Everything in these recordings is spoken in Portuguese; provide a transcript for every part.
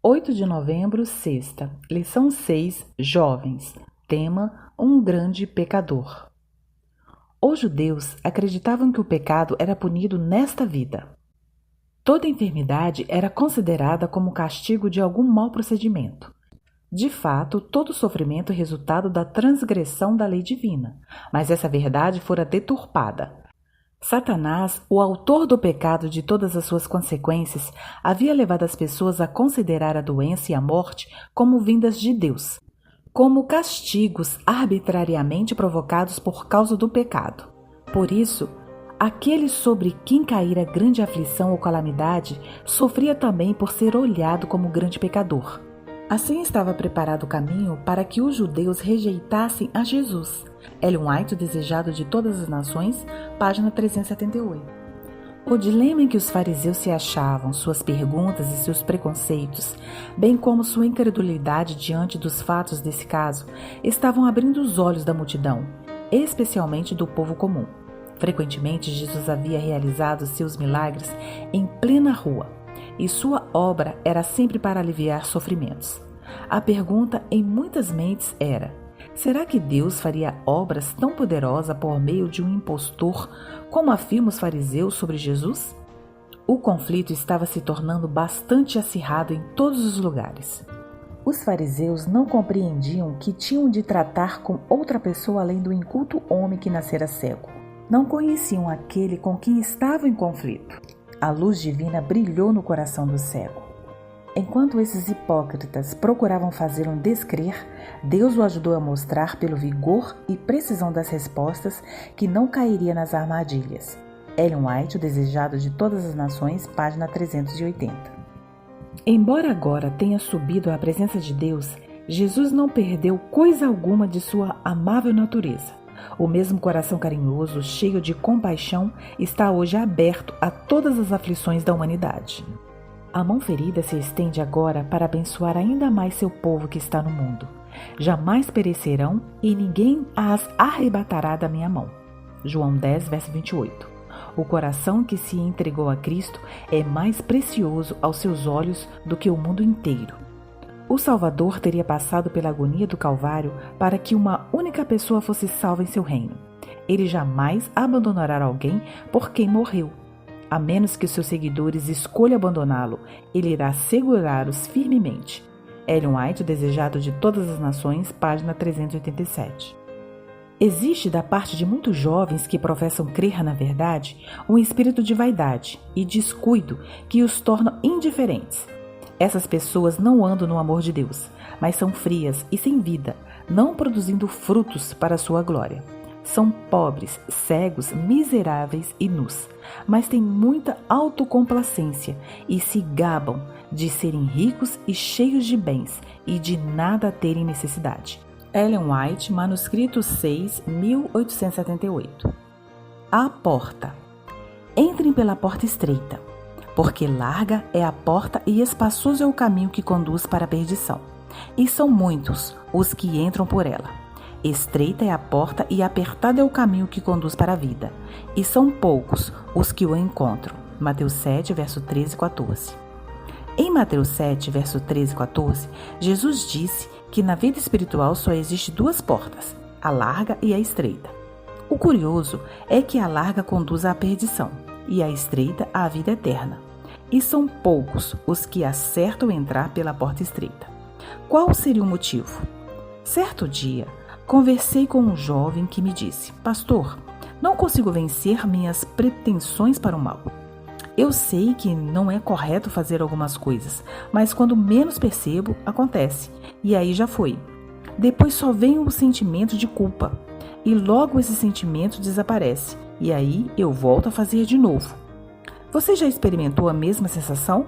8 de novembro, sexta. Lição 6, Jovens. Tema: um grande pecador. Os judeus acreditavam que o pecado era punido nesta vida. Toda enfermidade era considerada como castigo de algum mau procedimento. De fato, todo sofrimento é resultado da transgressão da lei divina, mas essa verdade fora deturpada. Satanás, o autor do pecado e de todas as suas consequências, havia levado as pessoas a considerar a doença e a morte como vindas de Deus, como castigos arbitrariamente provocados por causa do pecado. Por isso, aquele sobre quem caíra grande aflição ou calamidade sofria também por ser olhado como grande pecador. Assim estava preparado o caminho para que os judeus rejeitassem a Jesus. Ellen White, O Desejado de Todas as Nações, página 378. O dilema em que os fariseus se achavam, suas perguntas e seus preconceitos, bem como sua incredulidade diante dos fatos desse caso, estavam abrindo os olhos da multidão, especialmente do povo comum. Frequentemente, Jesus havia realizado seus milagres em plena rua, e sua obra era sempre para aliviar sofrimentos. A pergunta em muitas mentes era: será que Deus faria obras tão poderosas por meio de um impostor, como afirmam os fariseus sobre Jesus? O conflito estava se tornando bastante acirrado em todos os lugares. Os fariseus não compreendiam que tinham de tratar com outra pessoa além do inculto homem que nascera cego. Não conheciam aquele com quem estavam em conflito. A luz divina brilhou no coração do cego. Enquanto esses hipócritas procuravam fazê-lo descrer, Deus o ajudou a mostrar pelo vigor e precisão das respostas que não cairia nas armadilhas. Ellen White, O Desejado de Todas as Nações, página 380. Embora agora tenha subido à presença de Deus, Jesus não perdeu coisa alguma de sua amável natureza. O mesmo coração carinhoso, cheio de compaixão, está hoje aberto a todas as aflições da humanidade. A mão ferida se estende agora para abençoar ainda mais seu povo que está no mundo. Jamais perecerão e ninguém as arrebatará da minha mão. João 10, verso 28. O coração que se entregou a Cristo é mais precioso aos seus olhos do que o mundo inteiro. O Salvador teria passado pela agonia do Calvário para que uma única pessoa fosse salva em seu reino. Ele jamais abandonará alguém por quem morreu. A menos que os seus seguidores escolham abandoná-lo, ele irá segurá-los firmemente. Ellen White, O Desejado de Todas as Nações, página 387. Existe da parte de muitos jovens que professam crer na verdade um espírito de vaidade e descuido que os torna indiferentes. Essas pessoas não andam no amor de Deus, mas são frias e sem vida, não produzindo frutos para a sua glória. São pobres, cegos, miseráveis e nus, mas têm muita autocomplacência e se gabam de serem ricos e cheios de bens e de nada terem necessidade. Ellen White, manuscrito 6, 1878. A porta. Entrem pela porta estreita, porque larga é a porta e espaçoso é o caminho que conduz para a perdição, e são muitos os que entram por ela. Estreita é a porta e apertado é o caminho que conduz para a vida, e são poucos os que o encontram. Mateus 7, verso 13 e 14. Em Mateus 7, verso 13 e 14, Jesus disse que na vida espiritual só existe duas portas, a larga e a estreita. O curioso é que a larga conduz à perdição e a estreita à vida eterna. E são poucos os que acertam entrar pela porta estreita. Qual seria o motivo? Certo dia, conversei com um jovem que me disse: Pastor, não consigo vencer minhas pretensões para o mal. Eu sei que não é correto fazer algumas coisas, mas quando menos percebo, acontece, e aí já foi. Depois só vem o sentimento de culpa, e logo esse sentimento desaparece, e aí eu volto a fazer de novo. Você já experimentou a mesma sensação?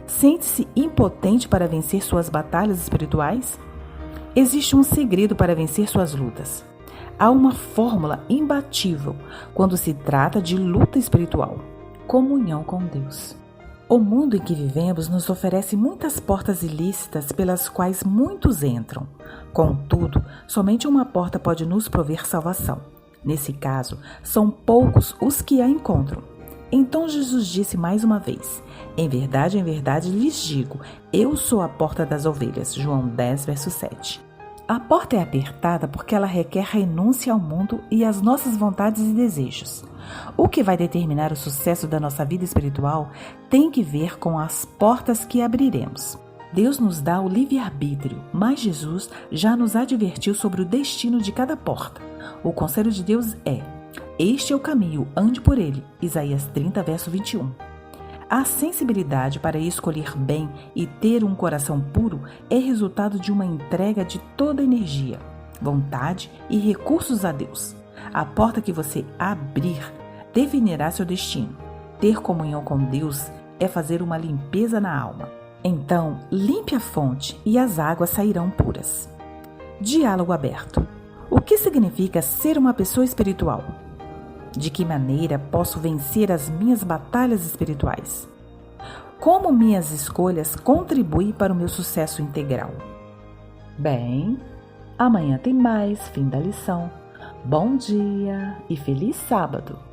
Sente-se impotente para vencer suas batalhas espirituais? Existe um segredo para vencer suas lutas. Há uma fórmula imbatível quando se trata de luta espiritual: comunhão com Deus. O mundo em que vivemos nos oferece muitas portas ilícitas pelas quais muitos entram. Contudo, somente uma porta pode nos prover salvação. Nesse caso, são poucos os que a encontram. Então Jesus disse mais uma vez: em verdade lhes digo, eu sou a porta das ovelhas. João 10, verso 7. A porta é apertada porque ela requer renúncia ao mundo e às nossas vontades e desejos. O que vai determinar o sucesso da nossa vida espiritual tem que ver com as portas que abriremos. Deus nos dá o livre-arbítrio, mas Jesus já nos advertiu sobre o destino de cada porta. O conselho de Deus é: este é o caminho, ande por ele. Isaías 30, verso 21. A sensibilidade para escolher bem e ter um coração puro é resultado de uma entrega de toda a energia, vontade e recursos a Deus. A porta que você abrir definirá seu destino. Ter comunhão com Deus é fazer uma limpeza na alma. Então, limpe a fonte e as águas sairão puras. Diálogo aberto. O que significa ser uma pessoa espiritual? De que maneira posso vencer as minhas batalhas espirituais? Como minhas escolhas contribuem para o meu sucesso integral? Bem, amanhã tem mais. Fim da lição. Bom dia e feliz sábado!